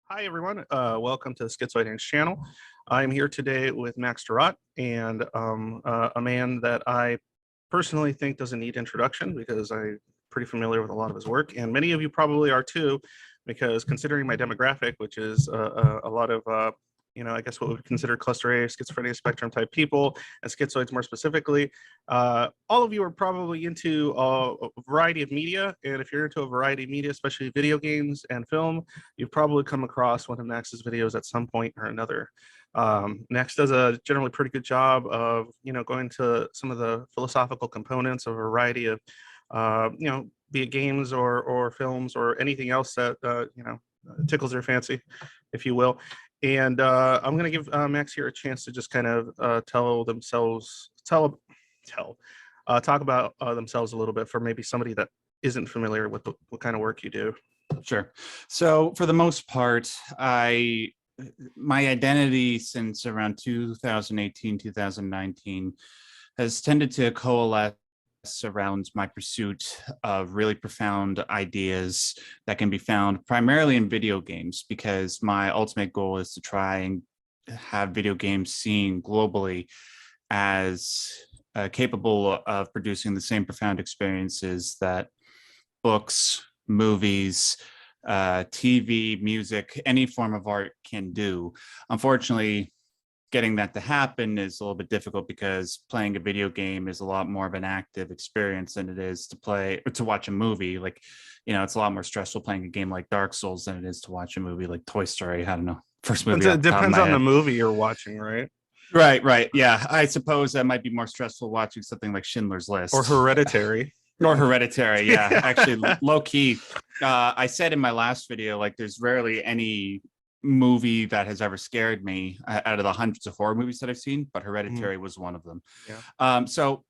Hi, everyone. Welcome to the Schizoid channel. I'm here today with Max Derrat, and a man that I personally think doesn't need introduction because I'm pretty familiar with a lot of his work, and many of you probably are too, because considering my demographic, which is a lot of I guess what we consider cluster A, schizophrenia spectrum type people, and schizoids more specifically. All of you are probably into a variety of media, and if you're into a variety of media, especially video games and film, you've probably come across one of Max's videos at some point or another. Max does a generally pretty good job of, going to some of the philosophical components of a variety of, be it games or films or anything else that, tickles their fancy, if you will. And I'm going to give Max here a chance to just kind of talk about themselves a little bit for maybe somebody that isn't familiar with what kind of work you do. Sure. So for the most part, my identity since around 2018, 2019 has tended to coalesce around my pursuit of really profound ideas that can be found primarily in video games, because my ultimate goal is to try and have video games seen globally as capable of producing the same profound experiences that books, movies, TV, music, any form of art can do. Unfortunately, getting that to happen is a little bit difficult because playing a video game is a lot more of an active experience than it is to watch a movie. Like, it's a lot more stressful playing a game like Dark Souls than it is to watch a movie like Toy Story. I don't know. First movie. It depends on the movie you're watching, right? Right. Yeah. I suppose that might be more stressful watching something like Schindler's List. Or Hereditary. Yeah. Actually, low key, I said in my last video, like, there's rarely any movie that has ever scared me out of the hundreds of horror movies that I've seen, but Hereditary was one of them. Yeah.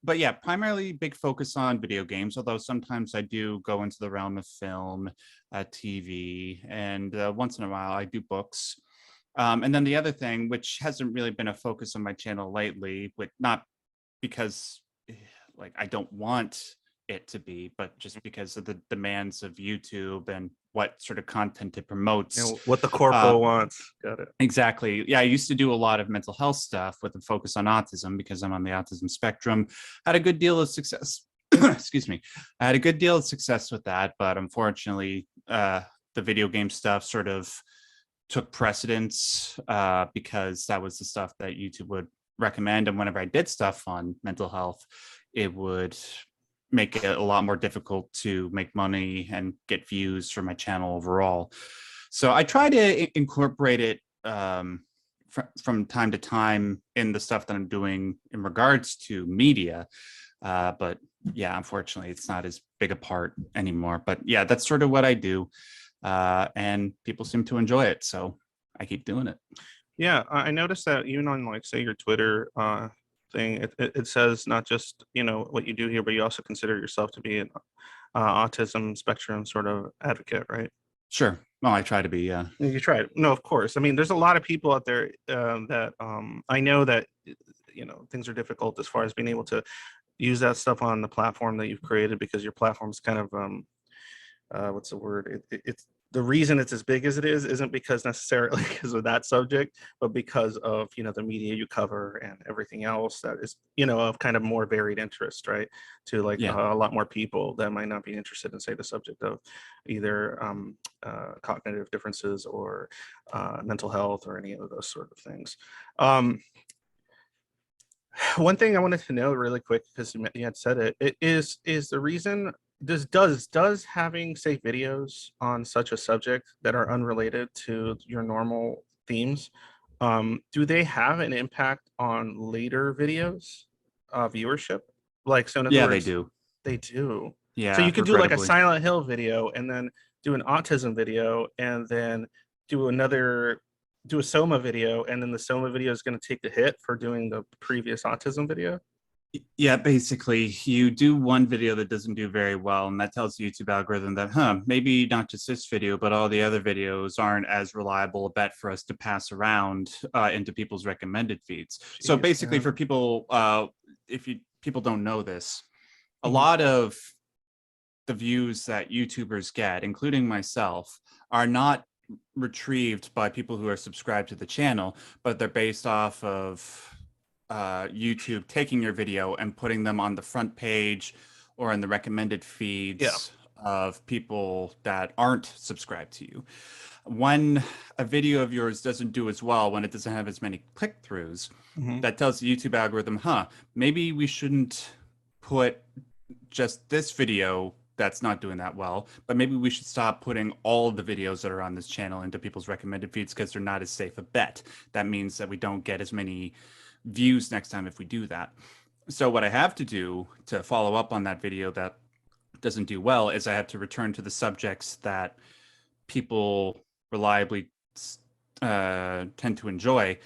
But yeah, primarily big focus on video games, although sometimes I do go into the realm of film, TV, and once in a while I do books. And then the other thing, which hasn't really been a focus on my channel lately, but not because like I don't want it to be, but just because of the demands of YouTube and what sort of content it promotes. What the corpo wants. Got it. Exactly. Yeah, I used to do a lot of mental health stuff with a focus on autism because I'm on the autism spectrum. Had a good deal of success. Excuse me. I had a good deal of success with that, but unfortunately, the video game stuff sort of took precedence because that was the stuff that YouTube would recommend. And whenever I did stuff on mental health, it would make it a lot more difficult to make money and get views for my channel overall. So I try to incorporate it from time to time in the stuff that I'm doing in regards to media. But yeah, unfortunately, it's not as big a part anymore. But yeah, that's sort of what I do. And people seem to enjoy it. So I keep doing it. Yeah, I noticed that even on, like, say, your Twitter thing, it says not just what you do here, but you also consider yourself to be an autism spectrum sort of advocate, right? Sure. Well, I try to be. Yeah. You try it. No, of course. I mean, there's a lot of people out there that I know that things are difficult as far as being able to use that stuff on the platform that you've created, because your platform's kind of what's the word? It's the reason it's as big as it is isn't because necessarily because of that subject, but because of the media you cover and everything else that is of kind of more varied interest, right? To like a lot more people that might not be interested in, say, the subject of either cognitive differences or mental health or any of those sort of things. One thing I wanted to know really quick, because you had said it is the reason. Does having, say, videos on such a subject that are unrelated to your normal themes, do they have an impact on later videos viewership? Like, so in other words, they do. They do. Yeah. So you could do like a Silent Hill video and then do an autism video and then do a Soma video, and then the Soma video is going to take the hit for doing the previous autism video. Yeah, basically, you do one video that doesn't do very well, and that tells the YouTube algorithm that, maybe not just this video, but all the other videos aren't as reliable a bet for us to pass around into people's recommended feeds. Jeez, so basically, for people, people don't know this, a lot of the views that YouTubers get, including myself, are not retrieved by people who are subscribed to the channel, but they're based off of YouTube taking your video and putting them on the front page or in the recommended Yeah. feeds of people that aren't subscribed to you. When a video of yours doesn't do as well, when it doesn't have as many click-throughs, that tells the YouTube algorithm, maybe we shouldn't put just this video that's not doing that well, but maybe we should stop putting all of the videos that are on this channel into people's recommended feeds because they're not as safe a bet. That means that we don't get as many views next time if we do that. So what I have to do to follow up on that video that doesn't do well is I have to return to the subjects that people reliably tend to enjoy.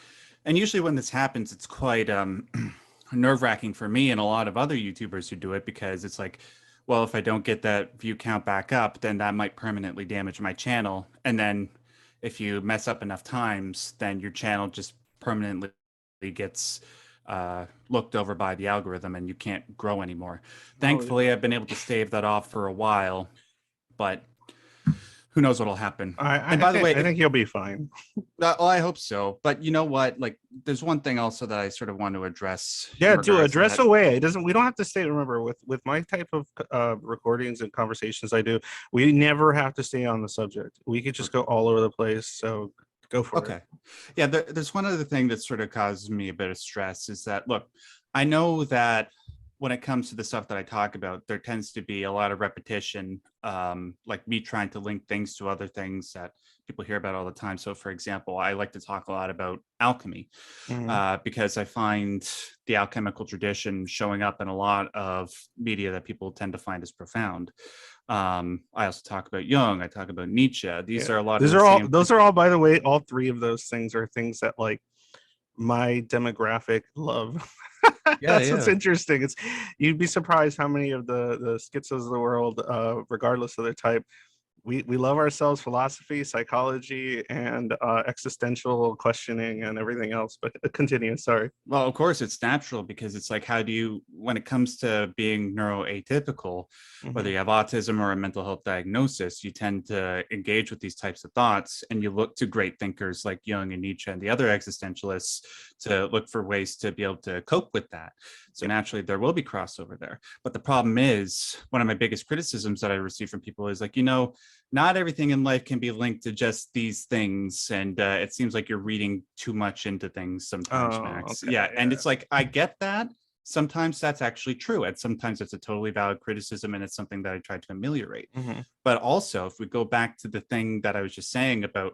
And usually when this happens, it's quite nerve-wracking for me and a lot of other YouTubers who do it, because it's like, well, if I don't get that view count back up, then that might permanently damage my channel. And then if you mess up enough times, then your channel just permanently gets looked over by the algorithm and you can't grow anymore. Thankfully, I've been able to stave that off for a while, but who knows what'll happen. And by the way, I think you'll be fine. Well, I hope so. But you know what? Like, there's one thing also that I sort of want to address. Yeah, do address away. It doesn't. We don't have to stay. Remember, with my type of recordings and conversations I do, we never have to stay on the subject. We could just go all over the place. So go for it. Okay. Yeah, there's one other thing that sort of causes me a bit of stress is that, look, I know that when it comes to the stuff that I talk about, there tends to be a lot of repetition, like me trying to link things to other things that people hear about all the time. So for example, I like to talk a lot about alchemy because I find the alchemical tradition showing up in a lot of media that people tend to find as profound. I also talk about Jung. I talk about Nietzsche. These are a lot of those are all, by the way, all three of those things are things that like my demographic love. That's what's interesting. It's, you'd be surprised how many of the schizos of the world, regardless of their type, we love ourselves, philosophy, psychology, and existential questioning and everything else. But continue. Sorry. Well, of course, it's natural because it's like, how do you, when it comes to being neuroatypical, whether you have autism or a mental health diagnosis, you tend to engage with these types of thoughts, and you look to great thinkers like Jung and Nietzsche and the other existentialists to look for ways to be able to cope with that. So naturally, there will be crossover there. But the problem is, one of my biggest criticisms that I receive from people is like, you know, not everything in life can be linked to just these things. And it seems like you're reading too much into things sometimes, Max. Okay, and it's like, I get that. Sometimes that's actually true. And sometimes it's a totally valid criticism. And it's something that I try to ameliorate. But also, if we go back to the thing that I was just saying about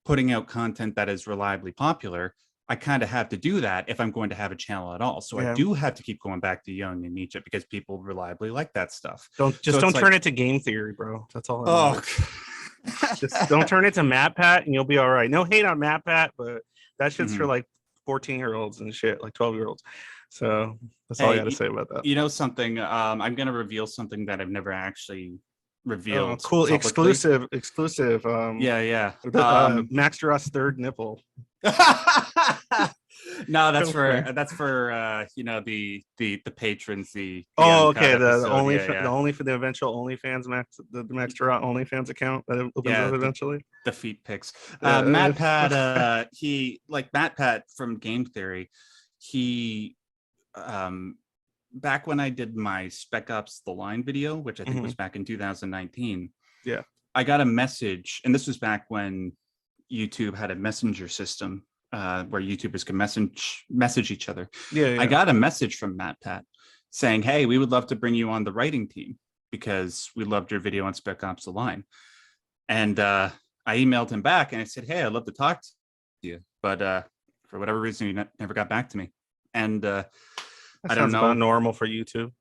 putting out content that is reliably popular, I kind of have to do that if I'm going to have a channel at all. So I do have to keep going back to Jung and Nietzsche because people reliably like that stuff. Don't turn it to game theory, bro. That's all. Just don't turn it to MatPat and you'll be all right. No hate on MatPat, but that shit's for like 14-year-olds and shit, like 12-year-olds. So that's all I got to say about that. You know something? I'm going to reveal something that I've never actually revealed. Cool. Publicly. Exclusive. Max Derrat's third nipple. No, that's for you know, the patrons, the okay, the eventual OnlyFans Max Derrat OnlyFans account that opens up eventually. The feet pics. MatPat, he, like MatPat from Game Theory, he back when I did my Spec Ops The Line video, which I think was back in 2019. Yeah, I got a message, and this was back when YouTube had a messenger system where YouTubers can message each other. I got a message from MatPat saying, hey, we would love to bring you on the writing team because we loved your video on Spec Ops The Line. And I emailed him back and I said, hey, I'd love to talk to you. But for whatever reason, he never got back to me. And I don't know. Normal for YouTube.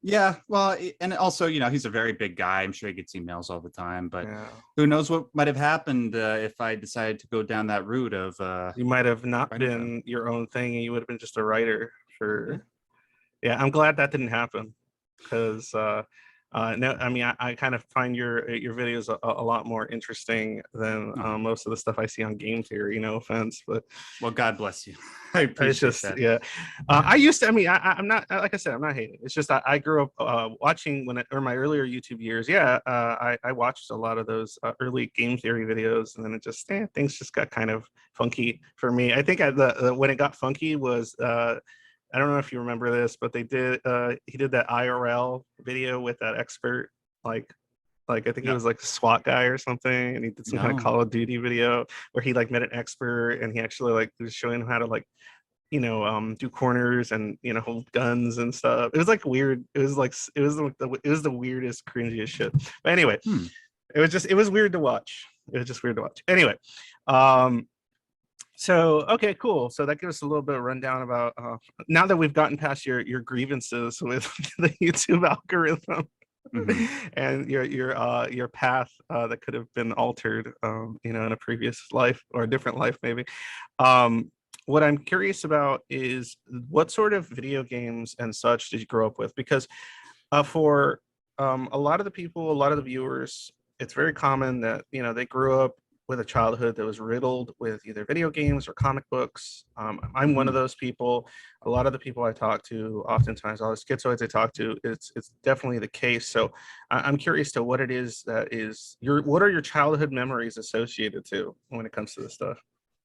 Yeah, well, and also, you know, he's a very big guy. I'm sure he gets emails all the time, but who knows what might have happened if I decided to go down that route of... you might have not been your own thing and you would have been just a writer for... Yeah, I'm glad that didn't happen because No, I mean, I kind of find your videos a lot more interesting than Oh, most of the stuff I see on game theory. No offense, but well, God bless you. I it's appreciate just, that. yeah. I used to. I mean, I'm not, like I said, I'm not hating. It's just I grew up watching or my earlier YouTube years. Yeah, I watched a lot of those early game theory videos, and then it just things just got kind of funky for me. I think when it got funky was. I don't know if you remember this, but he did that IRL video with that expert, like I think it No, was like a SWAT guy or something, and he did some kind of no. Call of Duty video where he like met an expert and he actually like was showing him how to like do corners and hold guns and stuff. It was like weird. It was like it was the weirdest, cringiest shit. But anyway, Hmm. it was weird to watch. It was just weird to watch. Anyway, um, so okay, cool. So that gives us a little bit of rundown about now that we've gotten past your grievances with the YouTube algorithm Hmm. and your path that could have been altered, in a previous life or a different life maybe. Um, what I'm curious about is what sort of video games and such did you grow up with? Because for a lot of the people, a lot of the viewers, it's very common that they grew up with a childhood that was riddled with either video games or comic books. I'm one of Hmm. those people. A lot of the people I talk to, oftentimes all the schizoids I talk to, it's definitely the case. So I'm curious to what it is that is what are your childhood memories associated to when it comes to this stuff?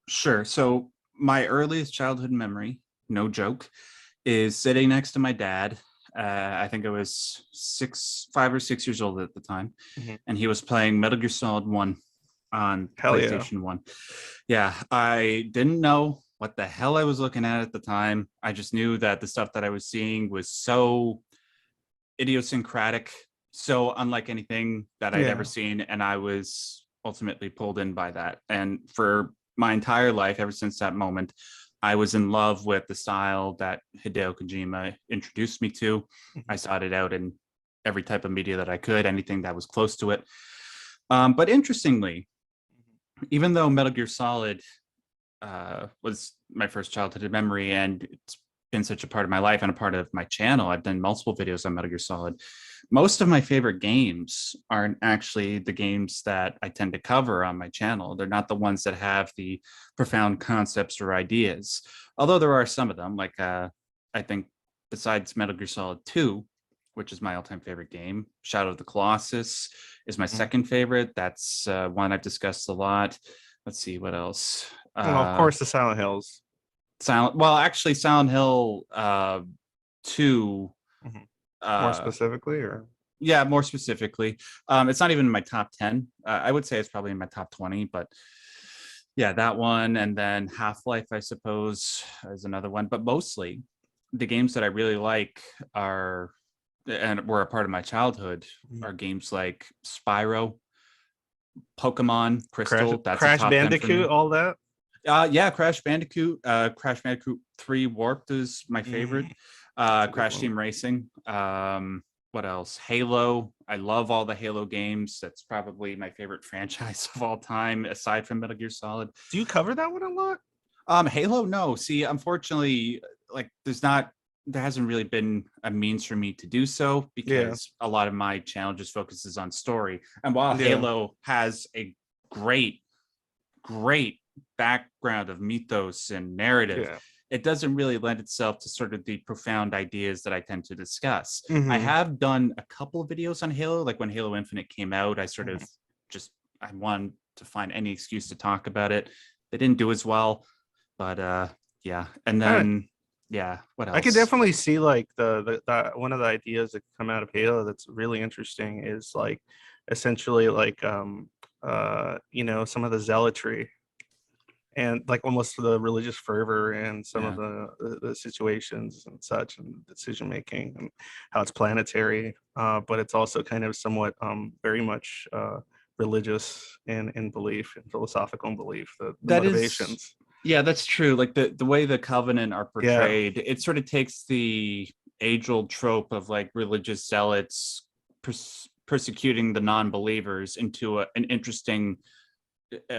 Sure. So my earliest childhood memory, no joke, is sitting next to my dad. I think I was 5 or 6 years old at the time, Mhm. and he was playing Metal Gear Solid 1 on Hell yeah. PlayStation 1. Yeah, I didn't know what the hell I was looking at the time. I just knew that the stuff that I was seeing was so idiosyncratic, so unlike anything that I'd ever Yeah. seen, and I was ultimately pulled in by that. And for my entire life, ever since that moment, I was in love with the style that Hideo Kojima introduced me to. I Mhm. sought it out in every type of media that I could, anything that was close to it. But interestingly, even though Metal Gear Solid was my first childhood memory, and it's been such a part of my life and a part of my channel. I've done multiple videos on Metal Gear Solid. Most of my favorite games aren't actually the games that I tend to cover on my channel. They're not the ones that have the profound concepts or ideas, although there are some of them. Like I think besides Metal Gear Solid 2, which is my all-time favorite game, Shadow of the Colossus is my Mhm. second favorite. That's one I've discussed a lot. Let's see what else. Well, of course, the Silent Hills. Actually, Silent Hill 2, Mhm. More uh specifically, or yeah, more specifically, it's not even in my top 10. I would say it's probably in my top 20, but yeah, that one, and then Half-Life, I suppose, is another one. But mostly the games that I really like are, and were a part of my childhood, Mhm. are games like Spyro, Pokemon Crash Crystal. That's a Crash top 10 for Bandicoot, me. all that. Yeah, Crash Bandicoot 3 Warped is my favorite. That's a good Crash one. Team Racing. What else? Halo. I love all the Halo games. That's probably my favorite franchise of all time, aside from Metal Gear Solid. Do you cover that one a lot? Halo, no. See, unfortunately, like there hasn't really been a means for me to do so, Yeah, because a lot of my channel just focuses on story. And while yeah, Halo has a great great background of mythos and narrative, yeah. it doesn't really lend itself to sort of the profound ideas that I tend to discuss. I Hmm. have done a couple of videos on Halo, like when Halo Infinite came out, I sort Hmm. of just I wanted to find any excuse to talk about it. They didn't do as well, but yeah. And I then yeah, what I could else? definitely see like the one of the ideas that come out of Halo that's really interesting is like essentially like some of the zealotry and like almost the religious fervor and some of Yeah. the situations and such and decision making and how it's planetary, but it's also kind of somewhat very much religious in belief and philosophical in belief, the That is, motivations. yeah, that's true. Like the way the Covenant are Yeah, portrayed, it sort of takes the age-old trope of like religious zealots persecuting the non-believers into an interesting,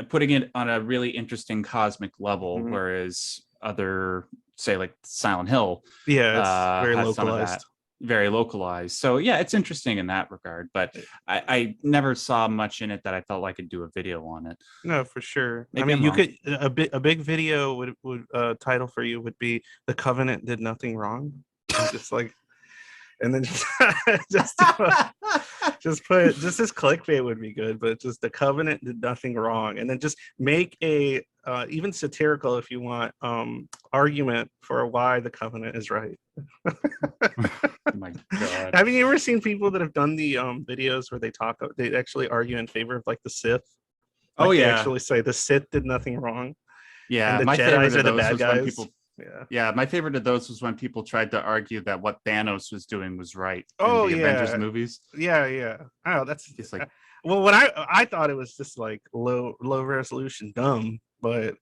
putting it on a really interesting cosmic level, mhm. whereas other, say like Silent Hill, Yeah, it's very has some of localized. that. very localized. So yeah, it's interesting in that regard, but I never saw much in it that I felt like I could do a video on it. No, for sure. I Maybe mean, I'm you wrong. could a big video would title for you would be "The Covenant Did Nothing Wrong," and just like, and then just just put just this clickbait would be good, but just "The Covenant Did Nothing Wrong," and then just make a even satirical if you want argument for why the Covenant is right. Oh my God. Have you ever seen people that have done the videos where they actually argue in favor of like the Sith? Oh Like they yeah. actually say the Sith did nothing wrong and Yeah. the My favorite Jedis of are the those bad was when guys. people, Yeah. yeah, my favorite of those was when people tried to argue that what Thanos was doing was right in Oh the Avengers yeah. movies. Yeah, yeah. Oh, that's It's like, well. When I thought it was just like low resolution dumb, but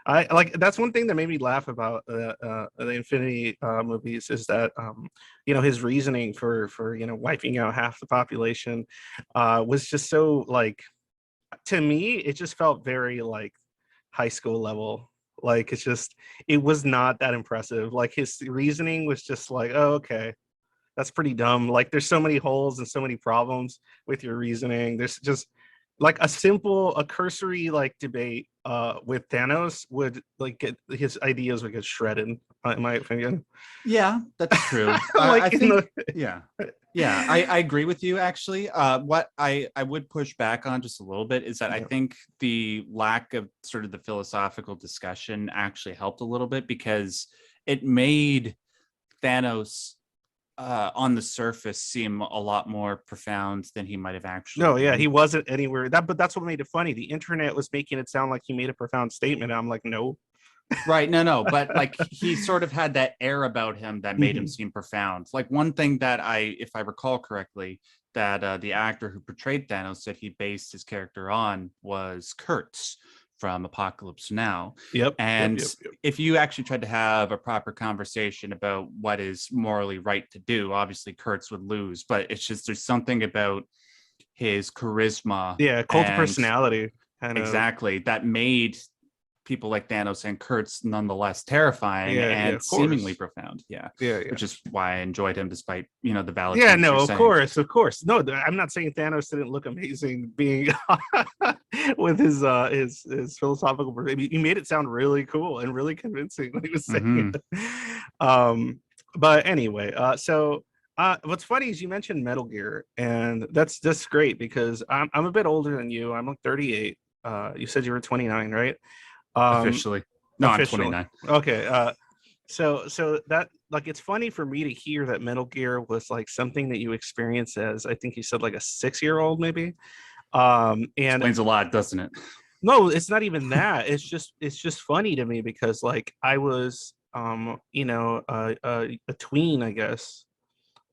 I like that's one thing that made me laugh about the Infinity movies is that his reasoning for wiping out half the population was just so like to me it just felt very like high school level. Like it was not that impressive. Like his reasoning was just like, oh, okay, that's pretty dumb. Like there's so many holes and so many problems with your reasoning. There's just like a cursory like debate with Thanos would like get his ideas would get shredded, in my opinion. yeah, that's true. I Like in think, the yeah. Yeah, I agree with you actually. What I would push back on just a little bit is that I yeah. think the lack of sort of the philosophical discussion actually helped a little bit because it made Thanos on the surface seem a lot more profound than he might have actually No, yeah, he been. wasn't anywhere but that's what made it funny. The internet was making it sound like he made a profound statement. I'm like, no. Right, no, but like he sort of had that air about him that made him Mhm. seem profound. Like one thing that if I recall correctly, that the actor who portrayed Thanos said he based his character on was Kurtz from Apocalypse Now. Yep, yep, And yep, yep. if you actually tried to have a proper conversation about what is morally right to do, obviously Kurtz would lose. But it's just there's something about his charisma Yeah, cult of and personality kind of. exactly that made people like Thanos and Kurtz nonetheless terrifying Yeah, yeah, and of seemingly course. profound. Yeah, Yeah, yeah. which is why I enjoyed him despite the valid Yeah, points no, you're of saying. course, of course. No, I'm not saying Thanos didn't look amazing being with his philosophical. He made it sound really cool and really convincing when he was saying Mm-hmm. it. Um, but anyway, what's funny is you mentioned Metal Gear, and that's great because I'm a bit older than you. I'm like 38. You said you were 29, right? Um, Officially, no, I'm Officially. 29. Okay. So that like it's funny for me to hear that Metal Gear was like something that you experienced as I think you said like a 6-year-old maybe. And Explains a lot, doesn't it? no, it's not even that. It's just funny to me because like I was a tween, I guess,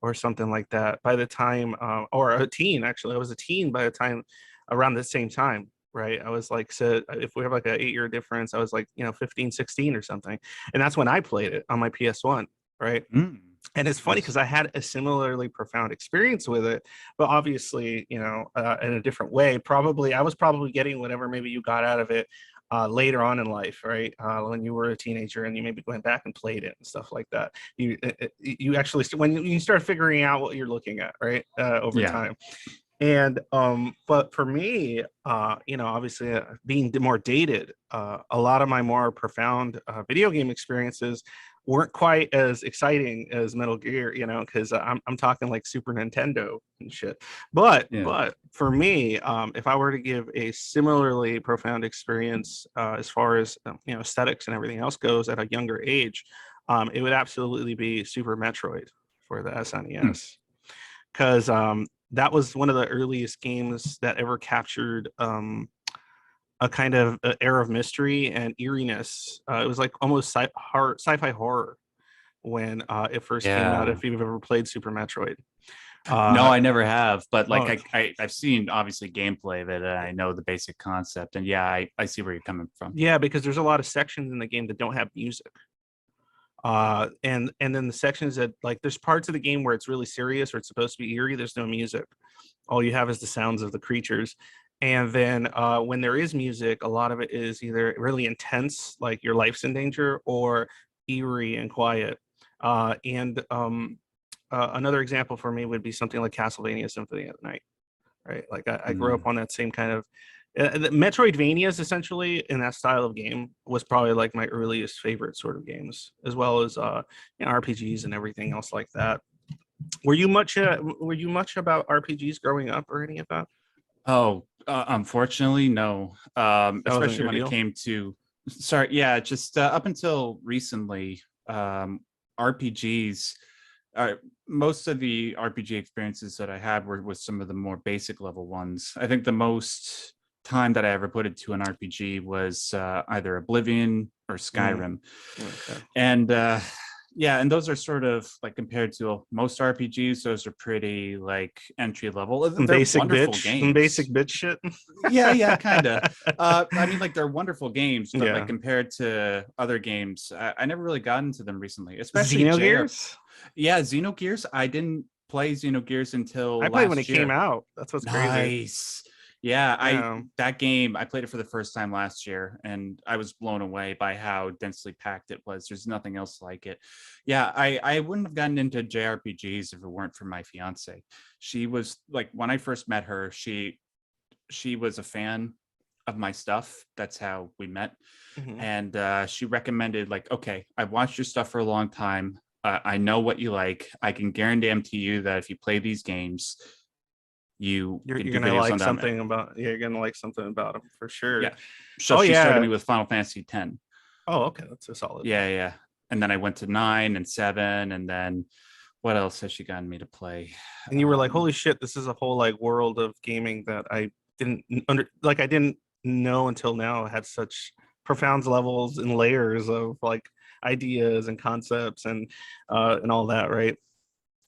or something like that by the time or a teen actually. I was a teen by the time around the same time, right? I was like, so if we have like an 8-year difference, I was like 15, 16 or something, and that's when I played it on my PS1, right? Mm, And it's funny because nice. I had a similarly profound experience with it, but obviously in a different way. Probably I was probably getting whatever maybe you got out of it later on in life, right? When you were a teenager and you maybe went back and played it and stuff like that. You actually when you start figuring out what you're looking at, right, over Yeah. time. And but for me, obviously being more dated, a lot of my more profound video game experiences weren't quite as exciting as Metal Gear, because I'm talking like Super Nintendo and shit. But Yeah. but for me, if I were to give a similarly profound experience as far as aesthetics and everything else goes at a younger age, it would absolutely be Super Metroid for the Hmm. SNES because that was one of the earliest games that ever captured a kind of air of mystery and eeriness. It was like almost sci-fi horror when it first came out. Yeah. If you've ever played Super Metroid, No, uh, I never have, but like oh I've seen obviously gameplay of it and I know the basic concept. And yeah, I see where you're coming from. yeah, because there's a lot of sections in the game that don't have music. And then the sections that like there's parts of the game where it's really serious or it's supposed to be eerie. There's no music. All you have is the sounds of the creatures. And then when there is music, a lot of it is either really intense, like your life's in danger, or eerie and quiet. And another example for me would be something like Castlevania Symphony of the Night, right? Like I grew up on that same kind of the Metroidvanias essentially in that style of game was probably like my earliest favorite sort of games, as well as RPGs and everything else like that. Were you much about RPGs growing up or any of that? Oh, unfortunately, no. That wasn't Especially your when it deal? came to, sorry, yeah, just up until recently, RPGs. Most of the RPG experiences that I had were with some of the more basic level ones. I think the most time that I ever put into an RPG was either Oblivion or Skyrim, Okay. and yeah, and those are sort of like compared to most RPGs, those are pretty like entry level. They're wonderful Some basic games. bitch shit. Yeah, kind of. I mean, like they're wonderful games, but like Yeah. compared to other games, I never really got into them recently, especially JR. Xenogears? Yeah, Xenogears. I didn't play Xenogears I until played when it last came year. out. That's what's crazy. Nice. Yeah, Yeah. that game, I played it for the first time last year and I was blown away by how densely packed it was. There's nothing else like it. Yeah, I wouldn't have gotten into JRPGs if it weren't for my fiance. She was like, when I first met her, she was a fan of my stuff. That's how we met. Mhm. And she recommended, like, okay, I've watched your stuff for a long time. I know what you like. I can guarantee you that if you play these games, you You're, can you're do gonna videos like on them. something about you're gonna like something about them for sure. Yeah. So Oh she started yeah. me with Final Fantasy X. Oh, okay, that's a solid. Yeah. And then I went to 9 and 7, and then what else has she gotten me to play? And you were like, holy shit, this is a whole like world of gaming that I didn't know until now had such profound levels and layers of like ideas and concepts and all that, right?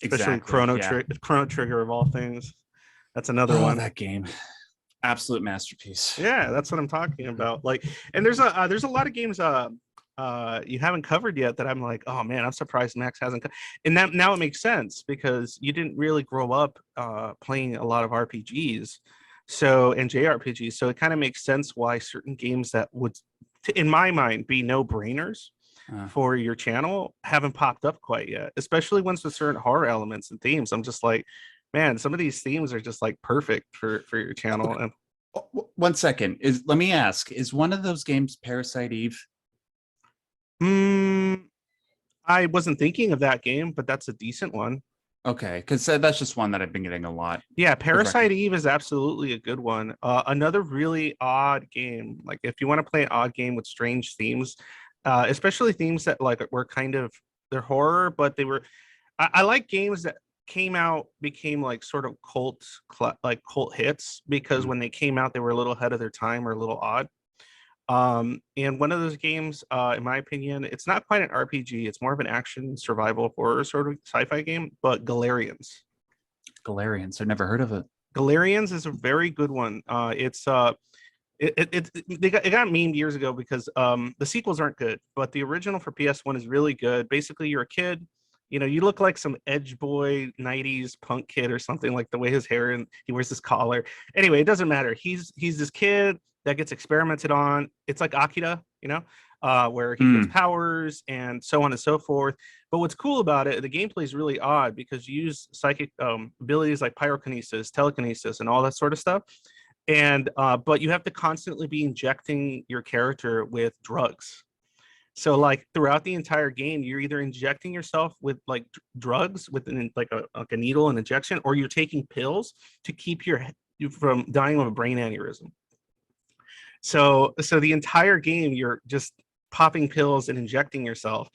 Especially Exactly. Yeah. Chrono Trigger of all things. That's another Oh, one. that game. Absolute masterpiece. Yeah, that's what I'm talking about. Like, and there's a lot of games you haven't covered yet that I'm like, oh man, I'm surprised Max hasn't. And that now it makes sense because you didn't really grow up playing a lot of RPGs, so and JRPGs. So it kind of makes sense why certain games that would, in my mind, be no brainers for your channel haven't popped up quite yet. Especially ones with certain horror elements and themes. I'm just like, man, some of these themes are just like perfect for your channel. Okay. And 1 second. Let me ask, is one of those games Parasite Eve? I wasn't thinking of that game, but that's a decent one. Okay, because that's just one that I've been getting a lot. Yeah, Parasite Eve is absolutely a good one. Another really odd game. Like if you want to play an odd game with strange themes, especially themes that like were kind of they're horror, but they were. I like games that came out became like sort of cult hits because when they came out they were a little ahead of their time or a little odd. And one of those games, in my opinion, it's not quite an RPG, it's more of an action survival horror sort of sci-fi game, but Galarians. I've never heard of it. Galarians is a very good one. It got memed years ago because the sequels aren't good, but the original for PS1 is really good. Basically, you're a kid, you know, you look like some edge boy 90s punk kid or something, like the way his hair and he wears this collar. Anyway, it doesn't matter. He's this kid that gets experimented on. It's like Akira, you know, where he gets powers and so on and so forth. But what's cool about it, the gameplay is really odd because you use psychic abilities like pyrokinesis, telekinesis, and all that sort of stuff. And but you have to constantly be injecting your character with drugs. So like throughout the entire game, you're either injecting yourself with like drugs with like a needle and injection, or you're taking pills to keep you from dying of a brain aneurysm. So the entire game, you're just popping pills and injecting yourself,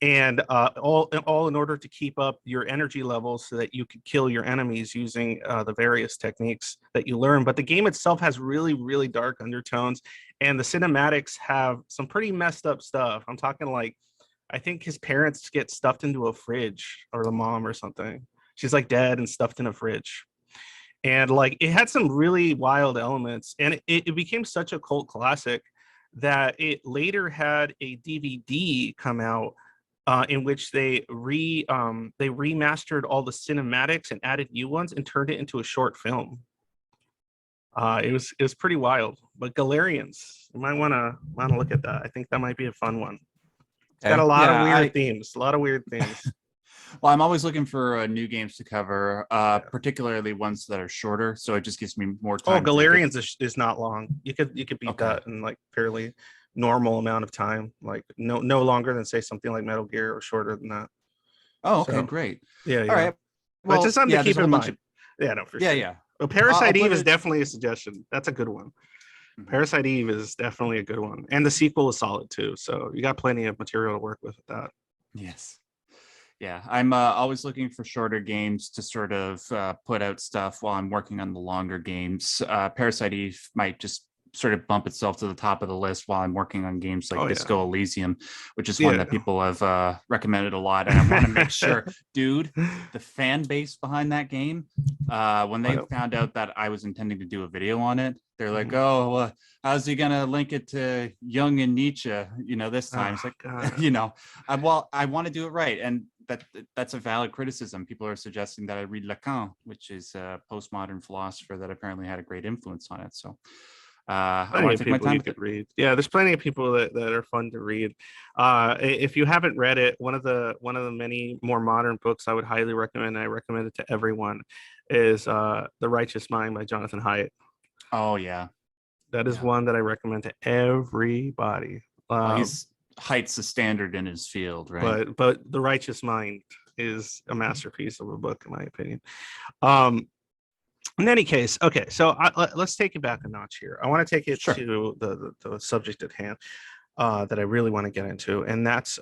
and all in order to keep up your energy levels so that you could kill your enemies using the various techniques that you learn. But the game itself has really, really dark undertones, and the cinematics have some pretty messed up stuff. I'm talking like, I think his parents get stuffed into a fridge, or the mom or something. She's like dead and stuffed in a fridge. And like it had some really wild elements, and it became such a cult classic that it later had a DVD come out in which they remastered all the cinematics and added new ones and turned it into a short film. It was pretty wild. But Galarians, you might wanna look at that. I think that might be a fun one. It's got a lot of weird themes. A lot of weird themes. Well, I'm always looking for new games to cover, Yeah. particularly ones that are shorter. So it just gives me more Oh, time to get. Galarians is not long. You could beat Okay. that in like fairly normal amount of time. Like no longer than say something like Metal Gear or shorter than that. Oh, okay, So great. yeah, All yeah. right. But just Well, something to yeah, there's keep a in whole bunch mind. of. Yeah, no, for Yeah, sure. yeah. Well, I'll Parasite put Eve is it. definitely a suggestion. That's a good one. Mhm. Parasite Eve is definitely a good one, and the sequel is solid too. So you got plenty of material to work with that. Yes. Yeah, I'm always looking for shorter games to sort of put out stuff while I'm working on the longer games. Parasite Eve might just sort of bump itself to the top of the list while I'm working on games like Oh yeah, Disco Elysium, which is one yeah. that people have recommended a lot. And I want to make sure, dude, the fan base behind that game, when they found out that I was intending to do a video on it, they're like, oh, how's he going to link it to Jung and Nietzsche, this time? It's like, I want to do it right. And that's a valid criticism. People are suggesting that I read Lacan, which is a postmodern philosopher that apparently had a great influence on it. So I Plenty want of to take my people time you with could it. read. Yeah, there's plenty of people that are fun to read. If you haven't read it, one of the many more modern books I would highly recommend, and I recommend it to everyone, is The Righteous Mind by Jonathan Haidt. Oh yeah, That is yeah. one that I recommend to everybody. Well, Um, he's heights the standard in his field, right? but The Righteous Mind is a masterpiece of a book, in my opinion. Um, in any case, okay, so let's take it back a notch here. I want to take it Sure. to the subject at hand that I really want to get into, and that's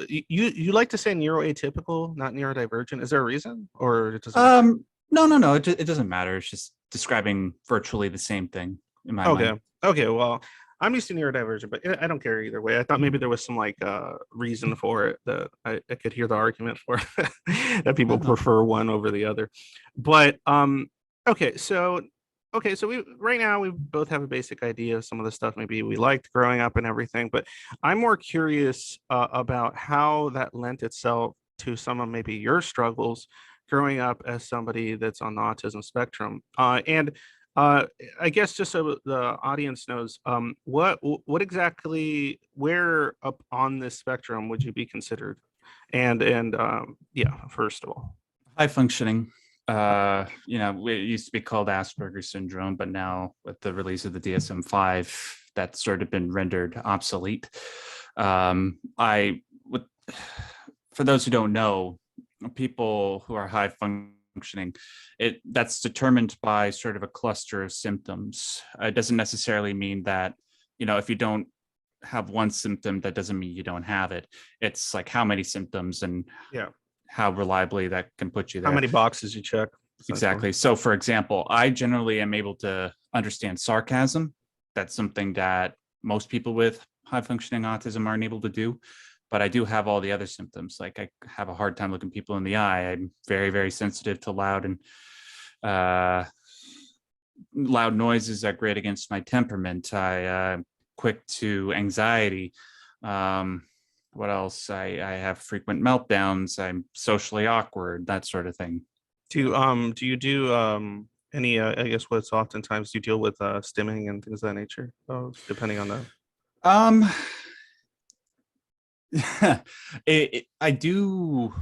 you like to say neuroatypical, not neurodivergent. Is there a reason, or it doesn't matter? No. It doesn't matter. It's just describing virtually the same thing in my Okay, mind. okay. Well, I'm used to neurodivergent, but I don't care either way. I thought maybe there was some like reason for it that I could hear the argument for that people No, no. prefer one over the other. But okay, so we right now we both have a basic idea of some of the stuff maybe we liked growing up and everything, but I'm more curious about how that lent itself to some of maybe your struggles growing up as somebody that's on the autism spectrum. And I guess just so the audience knows, what exactly, where up on this spectrum would you be considered? And yeah, first of all. High functioning. It used to be called Asperger's syndrome, but now with the release of the DSM-5, that's sort of been rendered obsolete. I would, for those who don't know, people who are high functioning, that's determined by sort of a cluster of symptoms. It doesn't necessarily mean that, if you don't have one symptom, that doesn't mean you don't have it. It's like how many symptoms and Yeah. how reliably that can put you How there. many boxes you check? Exactly. So, for example, I generally am able to understand sarcasm. That's something that most people with high functioning autism aren't able to do. But I do have all the other symptoms. Like I have a hard time looking people in the eye. I'm very, very sensitive to loud noises that grate against my temperament. I quick to anxiety. What else? I have frequent meltdowns. I'm socially awkward. That sort of thing. Do you do any I guess what's oftentimes you deal with stimming and things of that nature, depending on the Um, I do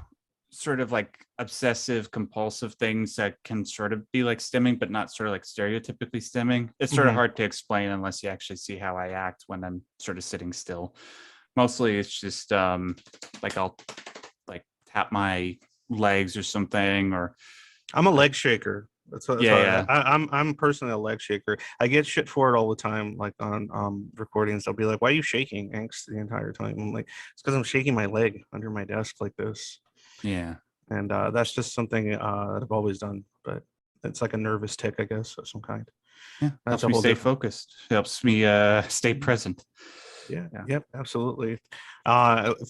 sort of like obsessive compulsive things that can sort of be like stimming, but not sort of like stereotypically stimming. It's sort of hard to explain unless you actually see how I act when I'm sort of sitting still. Mostly it's just like I'll like tap my legs or something, or I'm a leg shaker. That's yeah. I'm personally a leg shaker. I get shit for it all the time, like on recordings. They'll be like, "Why are you shaking?" Angst the entire time. I'm like, it's because I'm shaking my leg under my desk like this, Yeah. and that's just something that I've always done. But it's like a nervous tick, I guess, of some kind. Yeah. That's Helps a me whole stay different. focused. Helps me stay present. Yeah. Yeah. Yep. Absolutely.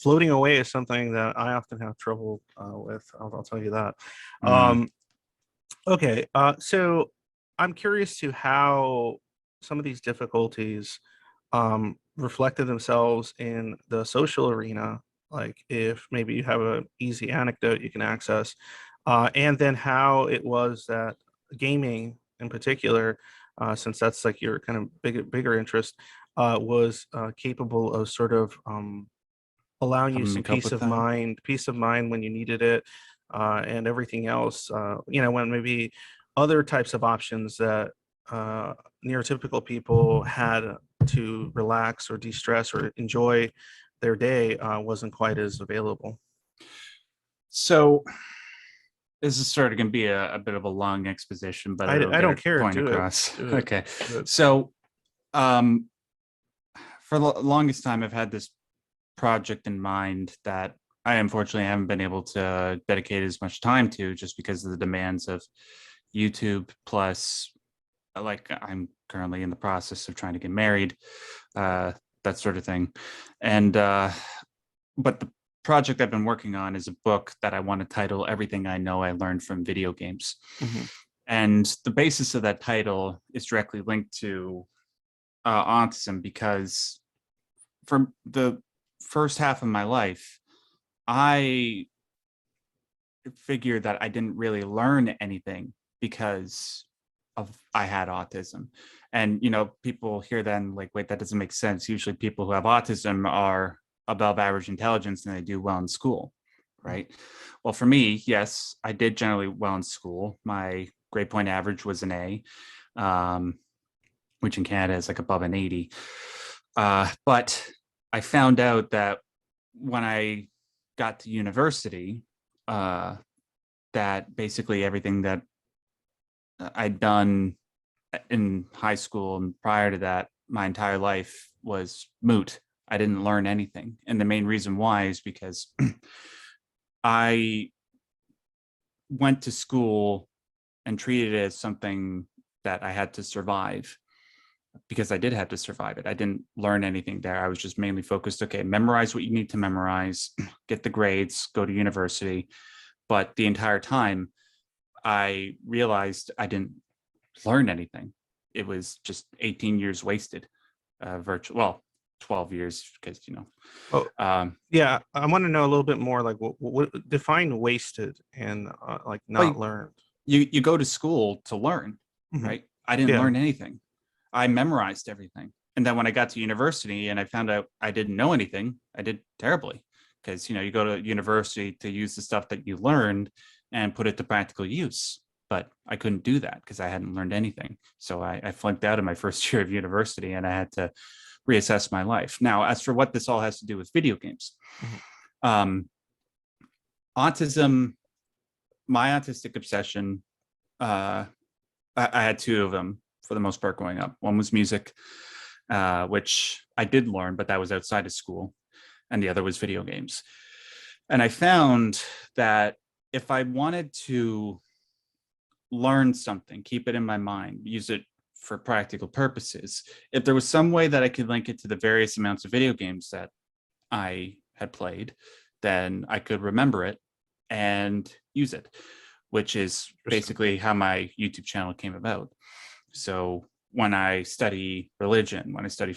Floating away is something that I often have trouble with. I'll tell you that. Mm. Okay, so I'm curious to how some of these difficulties reflected themselves in the social arena. Like if maybe you have an easy anecdote you can access, and then how it was that gaming in particular, since that's like your kind of bigger interest, was capable of sort of allowing you helping me some cope with that. peace of mind when you needed it, and everything else. When maybe other types of options that neurotypical people had to relax or de-stress or enjoy their day wasn't quite as available. So this is sort of going to be a bit of a long exposition, but it'll I get don't a care. point Do it. across. Do it. Okay. Do it. So um, for the longest time, I've had this project in mind that I unfortunately haven't been able to dedicate as much time to, just because of the demands of YouTube. Plus, like, I'm currently in the process of trying to get married, that sort of thing. And but the project I've been working on is a book that I want to title "Everything I Know I Learned from Video Games." Mhm. And the basis of that title is directly linked to autism, because for the first half of my life, I figured that I didn't really learn anything because of I had autism. And people hear then like, wait, that doesn't make sense. Usually people who have autism are above average intelligence and they do well in school, right? Well, for me, yes, I did generally well in school. My grade point average was an A, which in Canada is like above an 80. But I found out that when I got to university, that basically everything that I'd done in high school and prior to that, my entire life was moot. I didn't learn anything. And the main reason why is because I went to school and treated it as something that I had to survive, because I did have to survive it. I didn't learn anything there. I was just mainly focused, okay, memorize what you need to memorize, get the grades, go to university. But the entire time, I realized I didn't learn anything. It was just 18 years wasted, well, 12 years, because, Oh, yeah. I want to know a little bit more, like what define wasted and like not well, learned. you go to school to learn, Mhm. right? I didn't Yeah. learn anything. I memorized everything. And then when I got to university and I found out I didn't know anything, I did terribly, because, you go to university to use the stuff that you learned and put it to practical use. But I couldn't do that because I hadn't learned anything. So I flunked out of my first year of university and I had to reassess my life. Now, as for what this all has to do with video games, Mhm. um, autism, my autistic obsession, I had two of them for the most part growing up. One was music, which I did learn, but that was outside of school. And the other was video games. And I found that if I wanted to learn something, keep it in my mind, use it for practical purposes, if there was some way that I could link it to the various amounts of video games that I had played, then I could remember it and use it, which is basically how my YouTube channel came about. So when I study religion, when I study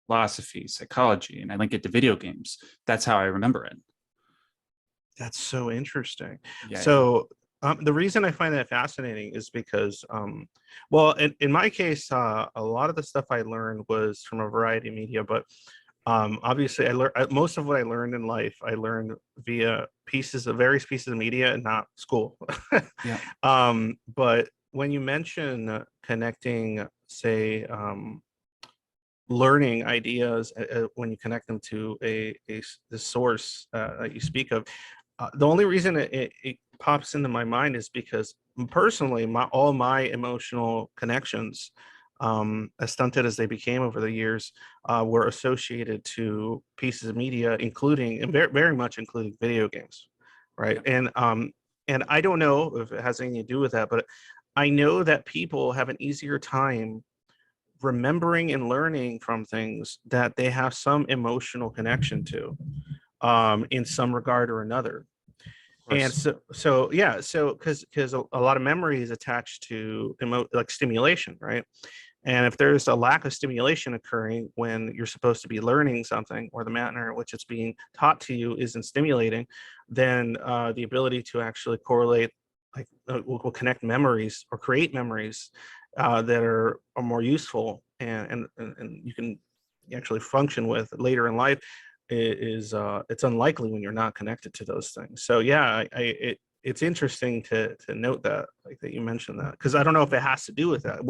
philosophy, psychology, and I link it to video games, that's how I remember it. That's so interesting. Yeah. So the reason I find that fascinating is because, well, in my case, a lot of the stuff I learned was from a variety of media, but obviously I learned most of what I learned in life, I learned via various pieces of media and not school. Yeah. But when you mention connecting, say, learning ideas, when you connect them to the source that you speak of, the only reason it pops into my mind is because personally, all my emotional connections, as stunted as they became over the years, were associated to pieces of media, including and very, very much including video games, right? Yeah. And I don't know if it has anything to do with that, but I know that people have an easier time remembering and learning from things that they have some emotional connection to, in some regard or another. And so yeah, so because a lot of memory is attached to like stimulation, right? And if there's a lack of stimulation occurring when you're supposed to be learning something, or the manner in which it's being taught to you isn't stimulating, then the ability to actually correlate, like will connect memories or create memories that are more useful and you can actually function with later in life, it's unlikely when you're not connected to those things. So yeah, it's interesting to note that, like that you mentioned that, because I don't know if it has to do with that.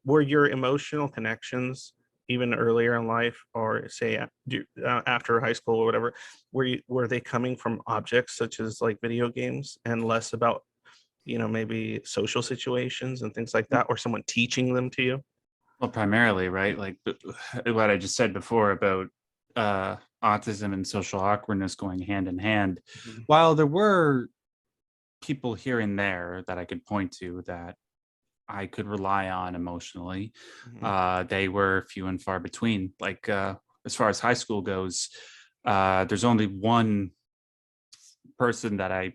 Were your emotional connections even earlier in life, or say after high school or whatever, were they coming from objects such as like video games, and less about, maybe social situations and things like that, or someone teaching them to you? Well, primarily, right? Like what I just said before about autism and social awkwardness going hand in hand. Mhm. While there were people here and there that I could point to that I could rely on emotionally, Mhm. they were few and far between. Like as far as high school goes, there's only one person that I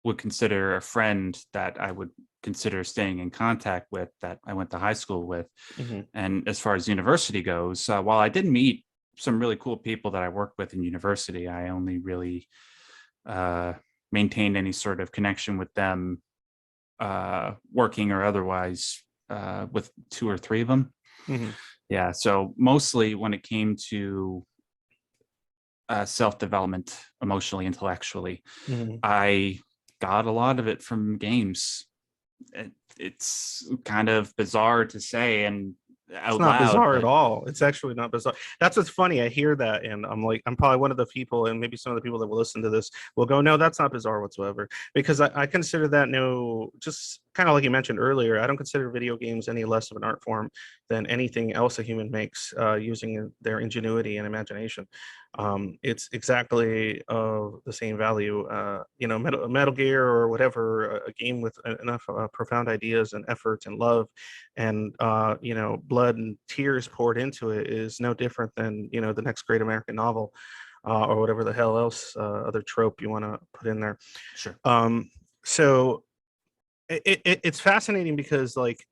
would consider a friend that I would consider staying in contact with, that I went to high school with. Mhm. And as far as university goes, while I did meet some really cool people that I worked with in university, I only really uh, maintained any sort of connection with them, working or otherwise, with two or three of them. Mhm. Yeah. So mostly when it came to self-development, emotionally, intellectually, Mhm. I got a lot of it from games. It's kind of bizarre to say and It's out not loud, bizarre at but all. It's actually not bizarre. That's what's funny. I hear that, and I'm like, I'm probably one of the people, and maybe some of the people that will listen to this will go, "No, that's not bizarre whatsoever," because I consider that, no, just kind of like you mentioned earlier. I don't consider video games any less of an art form than anything else a human makes, using their ingenuity and imagination. It's exactly of the same value. Metal Gear or whatever, a game with enough profound ideas and effort and love and blood and tears poured into it is no different than the next great American novel, or whatever the hell else other trope you want to put in there. sure. So it's fascinating because, like,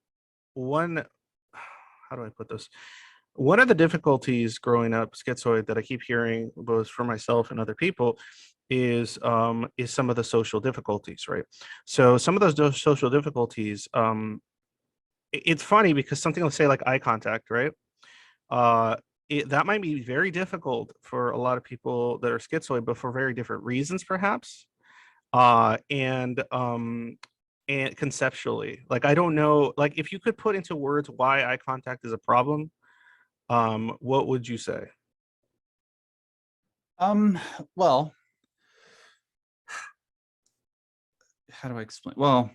one how do I put this? One of the difficulties growing up schizoid that I keep hearing both for myself and other people is some of the social difficulties, right? So some of those social difficulties, it's funny because something, let's say, like eye contact, right? Uh, that might be very difficult for a lot of people that are schizoid, but for very different reasons, perhaps. And conceptually, like, I don't know, like, if you could put into words why eye contact is a problem, what would you say? Um, well, how do I explain? Well,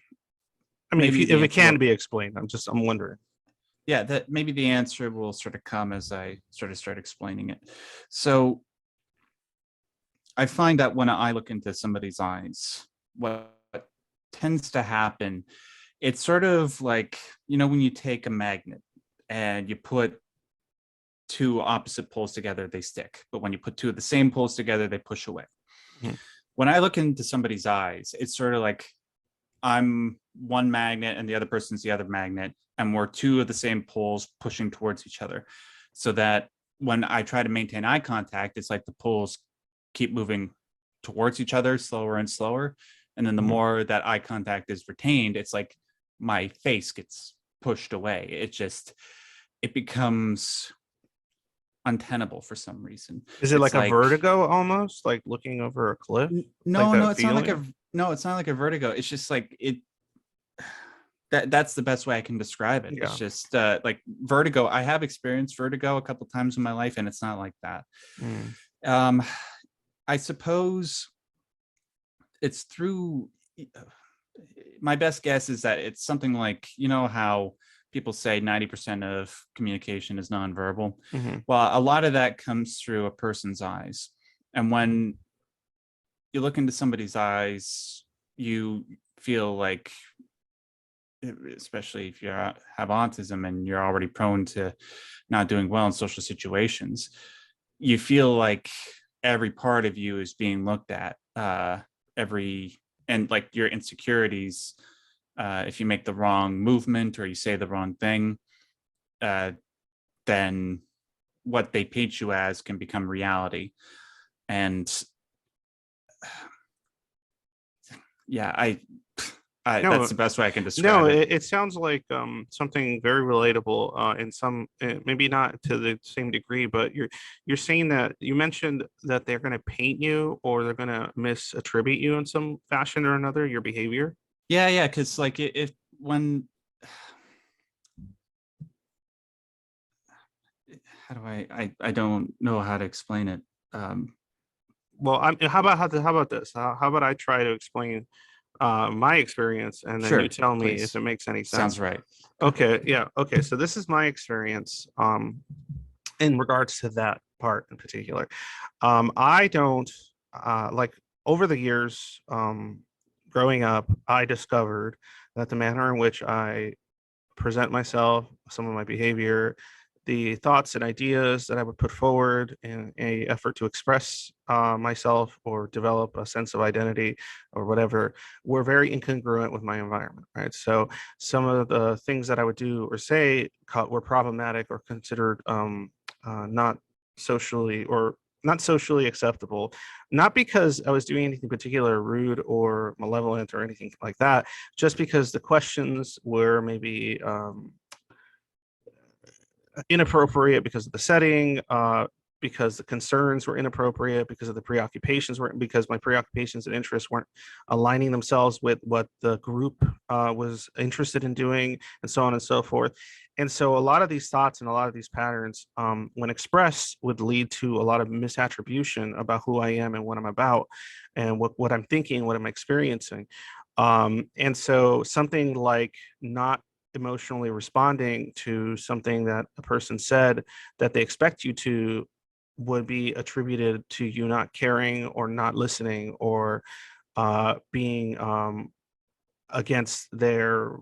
I mean, maybe the if it answer can will, be explained, I'm wondering. yeah, that maybe the answer will sort of come as I sort of start explaining it. So I find that when I look into somebody's eyes, what tends to happen, it's sort of like, when you take a magnet and you put two opposite poles together, they stick. But when you put two of the same poles together, they push away. Mhm. When I look into somebody's eyes, it's sort of like I'm one magnet and the other person's the other magnet, and we're two of the same poles pushing towards each other. So that when I try to maintain eye contact, it's like the poles keep moving towards each other slower and slower. And then the Mhm. more that eye contact is retained, it's like my face gets pushed away. It becomes untenable for some reason. Is it It's like a like, vertigo, almost like looking over a cliff, like no, that it's not like feeling? it's not like a vertigo. It's just like that's the best way I can describe it. It's Yeah. just like vertigo. I have experienced vertigo a couple times in my life, and it's not like that. Mm. Um, I suppose it's through. My best guess is that it's something like, how people say 90% of communication is nonverbal. Mhm. Well, a lot of that comes through a person's eyes, and Mhm. when you look into somebody's eyes, you feel like, especially if you have autism and you're already prone to not doing well in social situations, you feel like every part of you is being looked at, every and like your insecurities, if you make the wrong movement or you say the wrong thing, uh, then what they paint you as can become reality. And yeah, No, That's the best way I can no, describe it. it sounds like something very relatable in some maybe not to the same degree, but you're saying that you mentioned that they're going to paint you or they're going to misattribute you in some fashion or another, your behavior. Yeah, because like if when how do I don't know how to explain it. Well, how about this? How about I try to explain my experience and then you Sure, tell me if please. it makes any Sounds sense. right. Okay, yeah. Okay, so this is my experience in regards to that part in particular. I don't like over the years growing up, I discovered that the manner in which I present myself, some of my behavior, the thoughts and ideas that I would put forward in a effort to express myself or develop a sense of identity or whatever were very incongruent with my environment, right? So some of the things that I would do or say were problematic or considered not socially or not socially acceptable, not because I was doing anything particular rude or malevolent or anything like that, just because the questions were maybe inappropriate because of the setting, because the concerns were inappropriate, because of the preoccupations were because my preoccupations and interests weren't aligning themselves with what the group was interested in doing, and so on and so forth. And so a lot of these thoughts and a lot of these patterns, when expressed, would lead to a lot of misattribution about who I am and what I'm about, and what I'm thinking, what I'm experiencing. And so something like not emotionally responding to something that a person said that they expect you to would be attributed to you not caring or not listening or being against their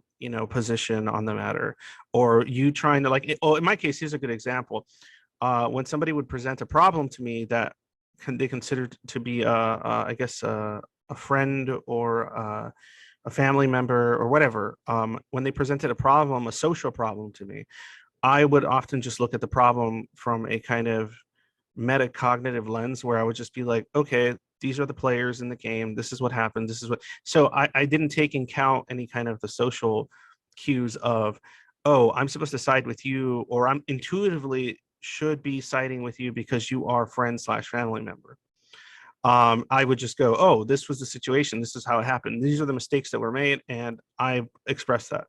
position on the matter, or you trying to oh, in my case, here's a good example. When somebody would present a problem to me that they considered to be I guess a friend or a family member or whatever, when they presented a problem, a social problem to me, I would often just look at the problem from a kind of metacognitive lens where I would just be like, okay, these are the players in the game. This is what happened. This is what. So I didn't take in count any kind of the social cues of, oh, I'm supposed to side with you, or I'm intuitively should be siding with you because you are friend slash family member. I would just go, oh, this was the situation. This is how it happened. These are the mistakes that were made. And I expressed that.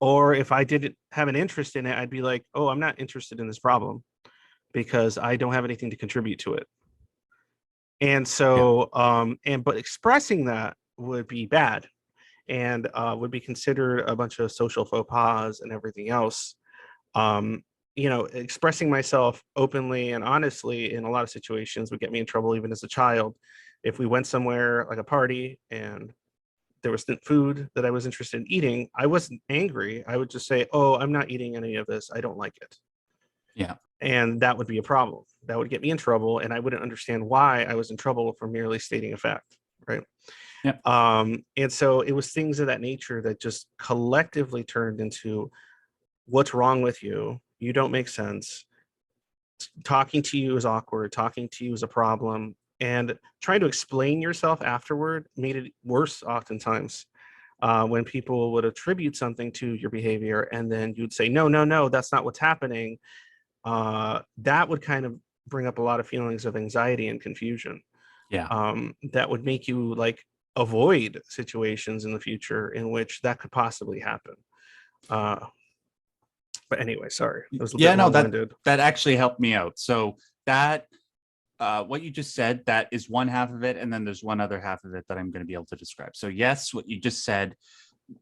Or if I didn't have an interest in it, I'd be like, oh, I'm not interested in this problem because I don't have anything to contribute to it. And Yeah. so, but expressing that would be bad and would be considered a bunch of social faux pas and everything else. Um, expressing myself openly and honestly in a lot of situations would get me in trouble even as a child. If we went somewhere like a party and there was food that I was interested in eating, I wasn't angry. I would just say, oh, I'm not eating any of this. I don't like it. Yeah. And that would be a problem. That would get me in trouble. And I wouldn't understand why I was in trouble for merely stating a fact. Right. Yeah. And so it was things of that nature that just collectively turned into what's wrong with you? You don't make sense. Talking to you is awkward. Talking to you is a problem. And trying to explain yourself afterward made it worse oftentimes. When people would attribute something to your behavior and then you'd say, no, no, no, that's not what's happening. That would kind of bring up a lot of feelings of anxiety and confusion. Yeah. That would make you avoid situations in the future in which that could possibly happen. But anyway, sorry, it was a Yeah, bit no, that long-winded. that actually helped me out. So that what you just said, that is one half of it, and then there's one other half of it that I'm going to be able to describe. So yes, what you just said,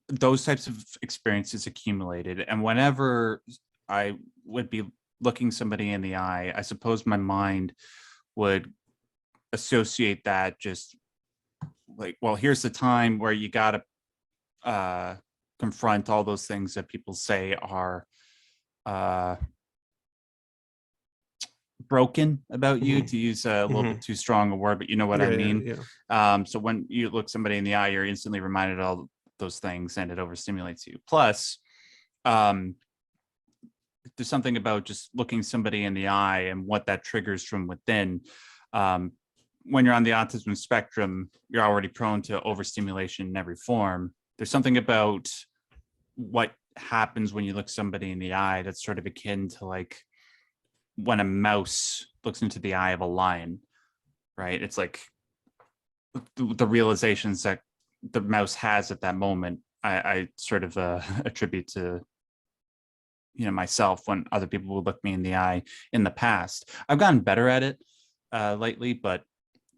those types of experiences accumulated, and whenever I would be looking somebody in the eye, I suppose my mind would associate that just like, well, here's the time where you got to confront all those things that people say are broken about you, Mhm, to use a little bit mhm. too strong a word, but you know what I Yeah, yeah, mean. yeah. So when you look somebody in the eye, you're instantly reminded of all those things, and it overstimulates you. Plus, um, there's something about just looking somebody in the eye and what that triggers from within. Um, when you're on the autism spectrum, you're already prone to overstimulation in every form. There's something about what happens when you look somebody in the eye that's sort of akin to like when a mouse looks into the eye of a lion, right? It's like the realizations that the mouse has at that moment, I sort of attribute to myself when other people would look me in the eye in the past. I've gotten better at it lately, but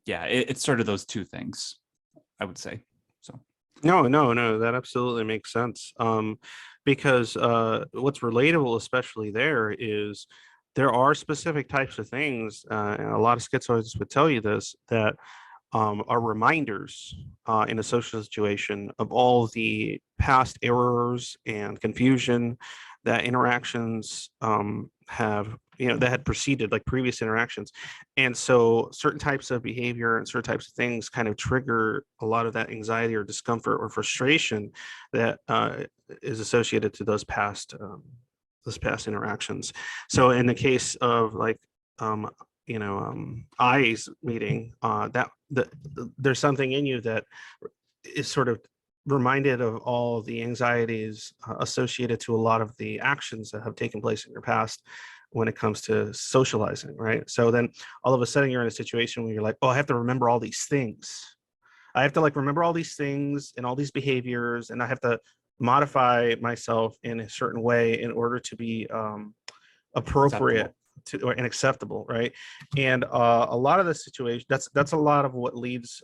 yeah, it's sort of those two things, I would say. So No, that absolutely makes sense. Because what's relatable, especially there, is there are specific types of things, and a lot of schizoids would tell you this, that are reminders in a social situation of all the past errors and confusion that interactions have, that had preceded like previous interactions. And so certain types of behavior and certain types of things kind of trigger a lot of that anxiety or discomfort or frustration that is associated to those past interactions. So in the case of like um, eyes meeting, there's something in you that is sort of reminded of all the anxieties associated to a lot of the actions that have taken place in your past when it comes to socializing, right? So then all of a sudden you're in a situation where you're like, oh, I have to remember all these things. I have to like remember all these things and all these behaviors, and I have to modify myself in a certain way in order to be appropriate to and acceptable, right? And a lot of the situation, that's a lot of what leads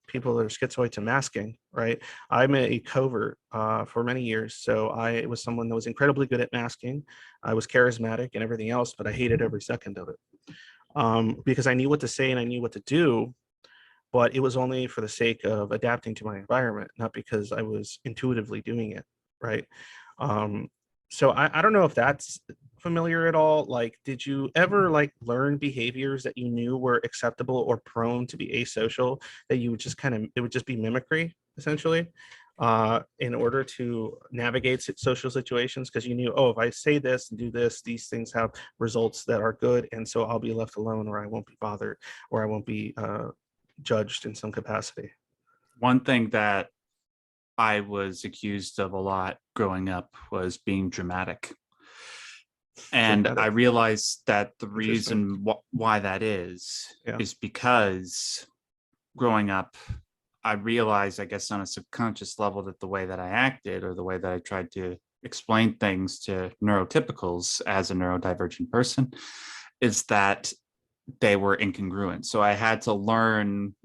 people that are schizoid to masking, right? I'm a covert for many years, so I was someone that was incredibly good at masking. I was charismatic and everything else, but I hated every second of it because I knew what to say and I knew what to do, but it was only for the sake of adapting to my environment, not because I was intuitively doing it, right? Um, so I don't know if that's familiar at all. Like, did you ever like learn behaviors that you knew were acceptable or prone to be asocial that you would just kind of, it would just be mimicry essentially in order to navigate social situations? Because you knew, oh, if I say this and do this, these things have results that are good. And so I'll be left alone, or I won't be bothered, or I won't be judged in some capacity. one thing that I was accused of a lot growing up was being dramatic. And I Dramatic. realized that the reason why that is because growing up, I realized, I guess, on a subconscious level that the way that I acted or the way that I tried to explain things to neurotypicals as a neurodivergent person is that they were incongruent. So I had to learn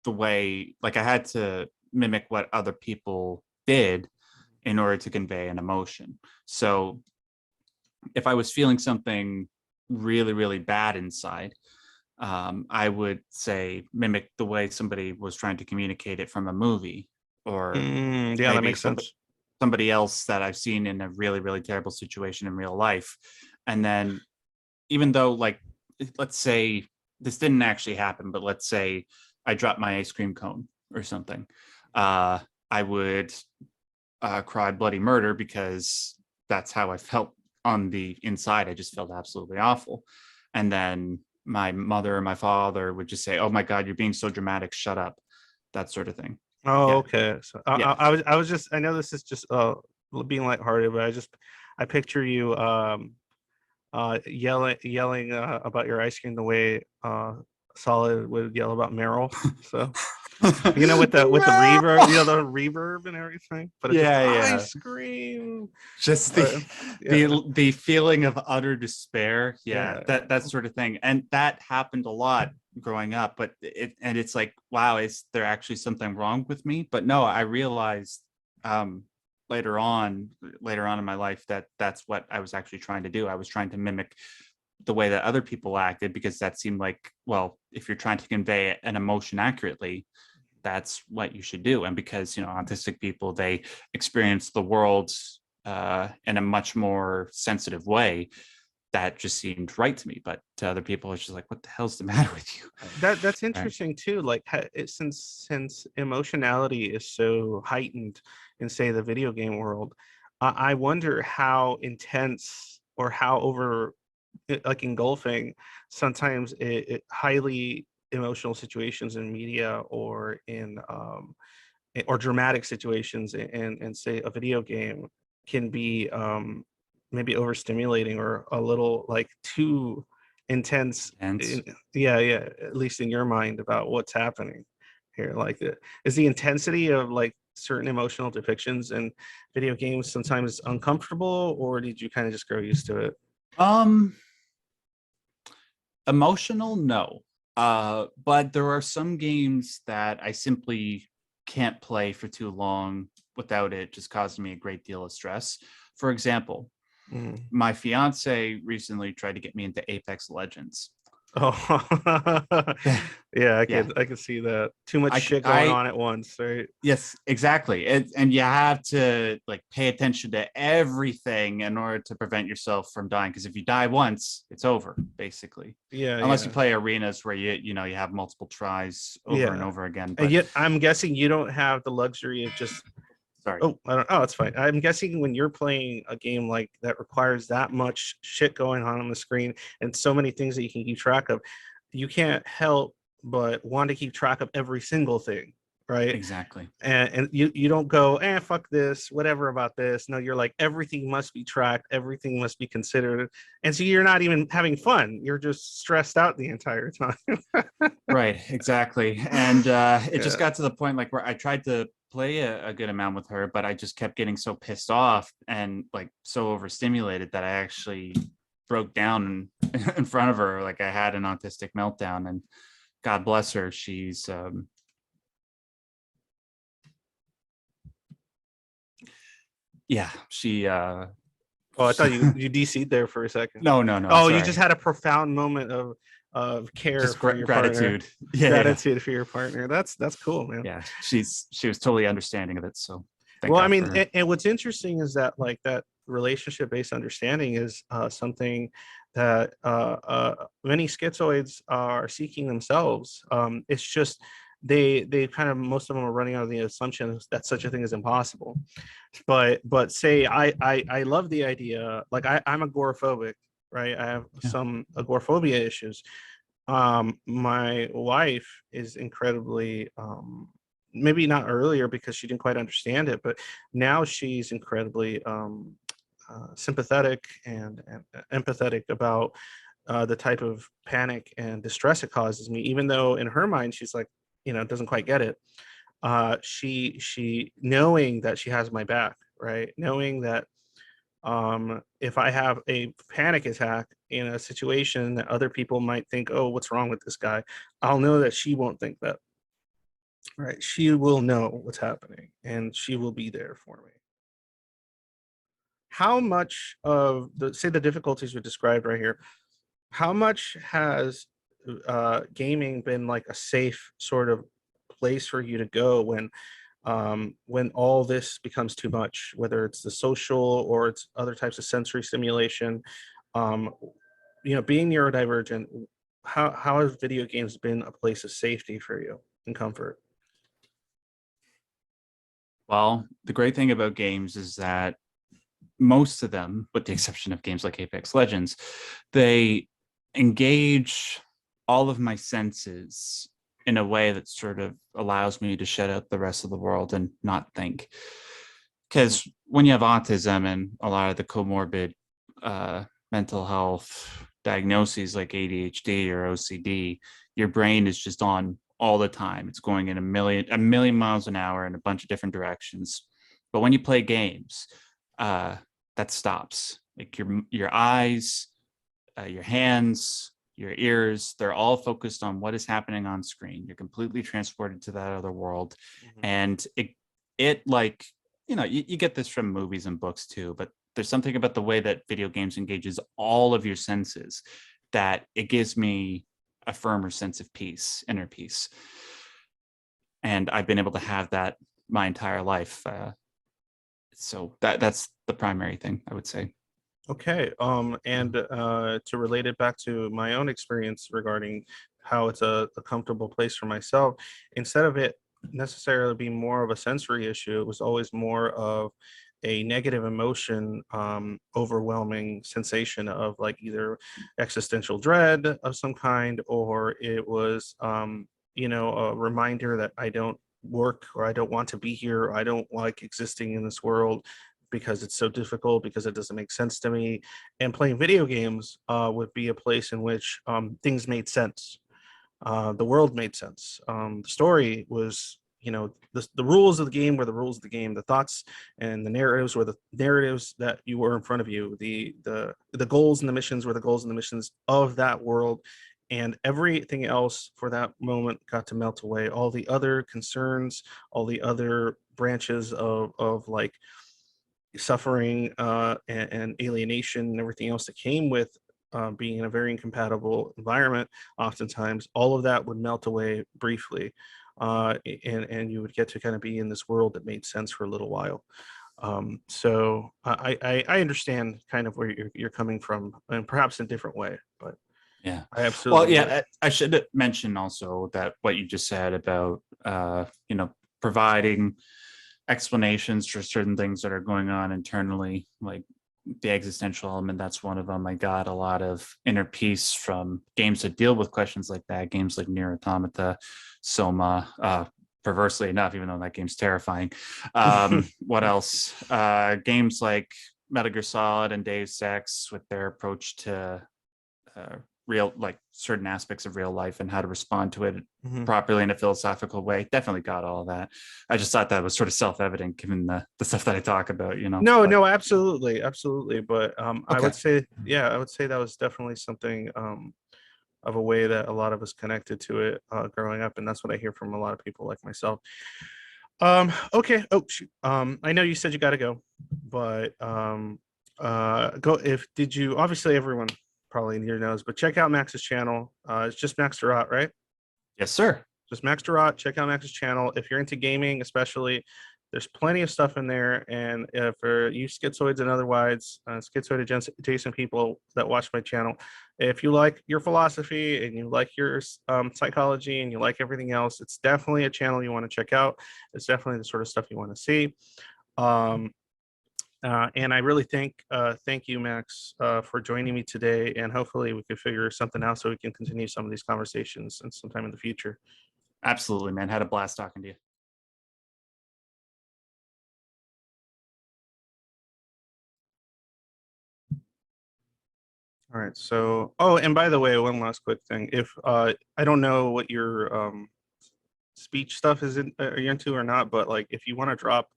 the way, like I had to mimic what other people did in order to convey an emotion. So if I was feeling something really, really bad inside, I would say mimic the way somebody was trying to communicate it from a movie, or Yeah, that maybe makes sense. somebody else that I've seen in a really, really terrible situation in real life. And then even though, like, let's say this didn't actually happen, but let's say I dropped my ice cream cone or something, I would cry bloody murder because that's how I felt on the inside. I just felt absolutely awful. And then my mother or my father would just say, "Oh my God, you're being so dramatic. Shut up." That sort of thing. Oh, Yeah. okay. So Yeah. I was just, I know this is just being lighthearted, but I picture you yelling about your ice cream the way Solid would yell about Meryl. So with the reverb, the reverb and everything, but it's just Yeah, yeah. ice cream. Just Yeah, the feeling of utter despair. Yeah, yeah. that sort of thing. And that happened a lot growing up, but it's like, wow, is there actually something wrong with me? But no, I realized um later on in my life that that's what I was actually trying to do. I was trying to mimic the way that other people acted, because that seemed like, well, if you're trying to convey an emotion accurately, that's what you should do. And because autistic people, they experience the world in a much more sensitive way, that just seemed right to me. But to other people, it's just like, what the hell's the matter with you? That's Right. interesting too. Like since emotionality is so heightened in, say, the video game world, I wonder how intense or how over like engulfing sometimes highly emotional situations in media or in or dramatic situations, and say a video game can be maybe overstimulating or a little like too intense. And Yeah, yeah, at least in your mind about what's happening here. Like, is the intensity of like certain emotional depictions in video games sometimes uncomfortable, or did you kind of just grow used to it? Emotional, no. But there are some games that I simply can't play for too long without it just causing me a great deal of stress. For example, Mm. my fiance recently tried to get me into Apex Legends. Oh, yeah, Yeah, I can see that. Too much I, shit going I, on at once, right? yes, exactly. And you have to like pay attention to everything in order to prevent yourself from dying. Because if you die once, it's over, basically. Yeah, Unless you yeah, play arenas where you have multiple tries over and yeah. over again. And But yet, I'm guessing you don't have the luxury of just. sorry. Oh, I don't. Oh, it's fine. I'm guessing when you're playing a game like that requires that much shit going on the screen and so many things that you can keep track of, you can't help but want to keep track of every single thing, right? Exactly. And you don't go, fuck this, whatever about this. No, you're like, everything must be tracked, everything must be considered. And so you're not even having fun. You're just stressed out the entire time. Right, exactly. And it just Yeah. got to the point like where I tried to play a good amount with her, but I just kept getting so pissed off and like so overstimulated that I actually broke down in front of her. Like I had an autistic meltdown, and God bless her. She's yeah, she Oh, I thought you DC'd there for a second. no, Oh, it's all you just right. had a profound moment of care Just for your partner, gratitude. Yeah. gratitude for your partner. That's cool, man. Yeah. She was totally understanding of it. So thank Well, I God for mean, her. and what's interesting is that like that relationship-based understanding is something that many schizoids are seeking themselves. It's just they kind of, most of them are running out of the assumption that such a thing is impossible. But say I love the idea. Like I'm agoraphobic, right? I have Yeah. some agoraphobia issues. My wife is incredibly maybe not earlier because she didn't quite understand it, but now she's incredibly sympathetic and empathetic about the type of panic and distress it causes me, even though in her mind she's like, doesn't quite get it. She knowing that she has my back, right? Knowing that if I have a panic attack in a situation that other people might think, oh, what's wrong with this guy? I'll know that she won't think that, right? She will know what's happening and she will be there for me. How much of the difficulties we described right here, how much has gaming been like a safe sort of place for you to go when all this becomes too much, whether it's the social or it's other types of sensory stimulation? um, Being neurodivergent, how have video games been a place of safety for you and comfort? Well, the great thing about games is that most of them, with the exception of games like Apex Legends, they engage all of my senses in a way that sort of allows me to shut out the rest of the world and not think. Because when you have autism and a lot of the comorbid mental health diagnoses like ADHD or OCD, your brain is just on all the time. It's going in a million miles an hour in a bunch of different directions. But when you play games, that stops. Like your eyes, your hands, your ears, they're all focused on what is happening on screen. You're completely transported to that other world. Mhm. And it like, you get this from movies and books too, but there's something about the way that video games engages all of your senses that it gives me a firmer sense of peace, inner peace. And I've been able to have that my entire life. So that's the primary thing I would say. Okay. And to relate it back to my own experience regarding how it's a comfortable place for myself, instead of it necessarily being more of a sensory issue, it was always more of a negative emotion, overwhelming sensation of like either existential dread of some kind, or it was, a reminder that I don't work, or I don't want to be here, or I don't like existing in this world because it's so difficult, because it doesn't make sense to me. And playing video games would be a place in which things made sense. The world made sense. The story was, you know, the rules of the game were the rules of the game. The thoughts and the narratives were the narratives that you were in front of you. The goals and the missions were the goals and the missions of that world, and everything else for that moment got to melt away. All the other concerns, all the other branches of like suffering and alienation and everything else that came with being in a very incompatible environment, oftentimes all of that would melt away briefly, and you would get to kind of be in this world that made sense for a little while. So I understand kind of where you're coming from, and perhaps in a different way, but Yeah. I absolutely. Well, yeah, I should mention also that what you just said about, you know, providing explanations for certain things that are going on internally, like the existential element, that's one of them. I got a lot of inner peace from games that deal with questions like that, games like Nier Automata, Soma, perversely enough, even though that game's terrifying. What else? Games like Metal Gear Solid and Deus Ex, with their approach to real, like certain aspects of real life and how to respond to it properly in a philosophical way. Definitely got all that. I just thought that was sort of self-evident given the stuff that I talk about, you know. No, absolutely. But okay. I would say, I would say that was definitely something of a way that a lot of us connected to it growing up, and that's what I hear from a lot of people like myself. Okay. Oh shoot. I know you said you got to go, but go. If did you? Obviously, everyone probably here knows, but check out Max's channel. It's just Max Derrat, right? Yes, sir. Just Max Derrat. Check out Max's channel if you're into gaming, especially. There's plenty of stuff in there, and for you schizoids and otherwise schizoid adjacent people that watch my channel, if you like your philosophy and you like your psychology and you like everything else, it's definitely a channel you want to check out. It's definitely the sort of stuff you want to see. And I really thank you, Max, for joining me today. And hopefully we can figure something out so we can continue some of these conversations and sometime in the future. Absolutely, man. Had a blast talking to you. All right. So, oh, and by the way, one last quick thing. If I don't know what your speech stuff is are you into or not, but like if you want to drop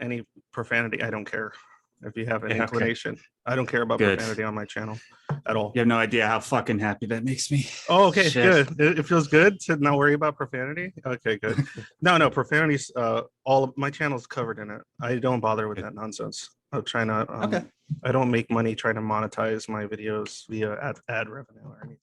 any profanity, I don't care. If you have an inclination, I don't care about profanity on my channel at all. You have no idea how fucking happy that makes me. Oh, okay, good. It feels good to not worry about profanity. Okay, good. No, profanity's all of my channel's covered in it. I don't bother with that nonsense. I'm trying to I don't make money trying to monetize my videos via ad revenue or anything.